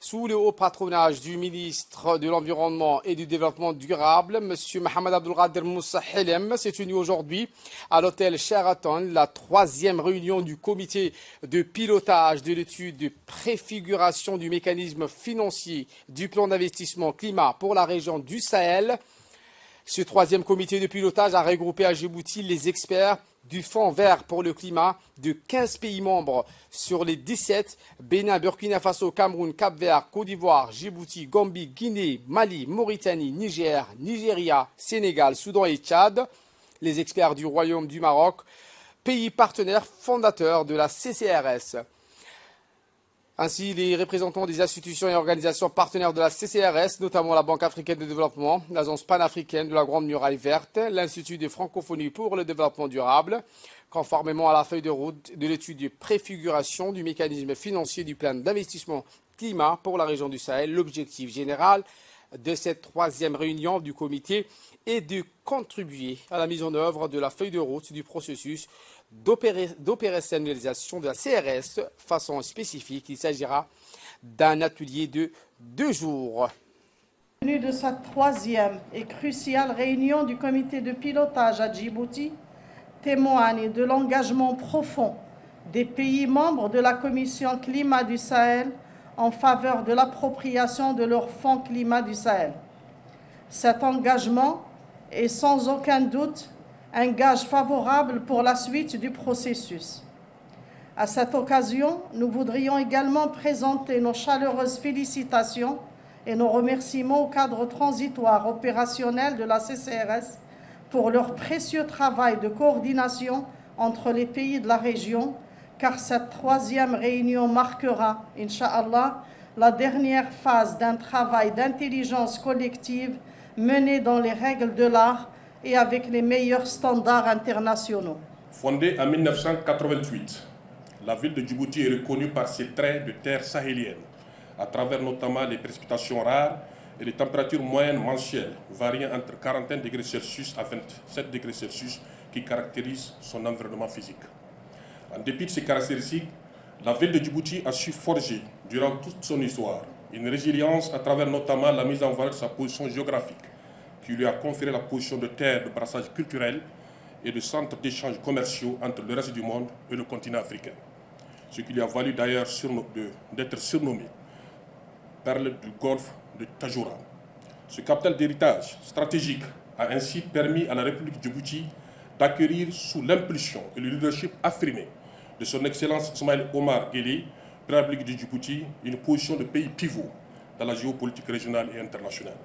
sous le haut patronage du ministre de l'Environnement et du Développement durable, M. Mohamed Abdelkader Moussa Helem, s'est tenu aujourd'hui à l'hôtel Sheraton la troisième réunion du comité de pilotage de l'étude de préfiguration du mécanisme financier du plan d'investissement climat pour la région du Sahel. Ce troisième comité de pilotage a regroupé à Djibouti les experts du Fonds vert pour le climat de 15 pays membres sur les 17, Bénin, Burkina Faso, Cameroun, Cap-Vert, Côte d'Ivoire, Djibouti, Gambie, Guinée, Mali, Mauritanie, Niger, Nigeria, Sénégal, Soudan et Tchad. Les experts du Royaume du Maroc, pays partenaire fondateur de la CCRS. Ainsi, les représentants des institutions et organisations partenaires de la CCRS, notamment la Banque africaine de développement, l'Agence panafricaine de la Grande Muraille verte, l'Institut de francophonie pour le développement durable, conformément à la feuille de route de l'étude de préfiguration du mécanisme financier du plan d'investissement climat pour la région du Sahel. L'objectif général de cette troisième réunion du comité est de contribuer à la mise en œuvre de la feuille de route du processus d'opérationnalisation de la CRS façon spécifique. Il s'agira d'un atelier de 2 jours. Compte tenu de cette troisième et cruciale réunion du comité de pilotage à Djibouti, témoigne de l'engagement profond des pays membres de la Commission Climat du Sahel en faveur de l'appropriation de leur fonds climat du Sahel. Cet engagement est sans aucun doute un gage favorable pour la suite du processus. À cette occasion, nous voudrions également présenter nos chaleureuses félicitations et nos remerciements au cadre transitoire opérationnel de la CCRS pour leur précieux travail de coordination entre les pays de la région, car cette troisième réunion marquera, Inch'Allah, la dernière phase d'un travail d'intelligence collective mené dans les règles de l'art et avec les meilleurs standards internationaux. Fondée en 1988, la ville de Djibouti est reconnue par ses traits de terre sahélienne, à travers notamment les précipitations rares et les températures moyennes mensuelles variant entre 41 degrés Celsius à 27 degrés Celsius qui caractérisent son environnement physique. En dépit de ces caractéristiques, la ville de Djibouti a su forger, durant toute son histoire, une résilience à travers notamment la mise en valeur de sa position géographique, qui lui a conféré la position de terre de brassage culturel et de centre d'échanges commerciaux entre le reste du monde et le continent africain. Ce qui lui a valu d'ailleurs d'être surnommé perle du golfe de Tajoura. Ce capital d'héritage stratégique a ainsi permis à la République de Djibouti d'acquérir sous l'impulsion et le leadership affirmé de son Excellence Ismaël Omar Guelleh, République de Djibouti, une position de pays pivot dans la géopolitique régionale et internationale.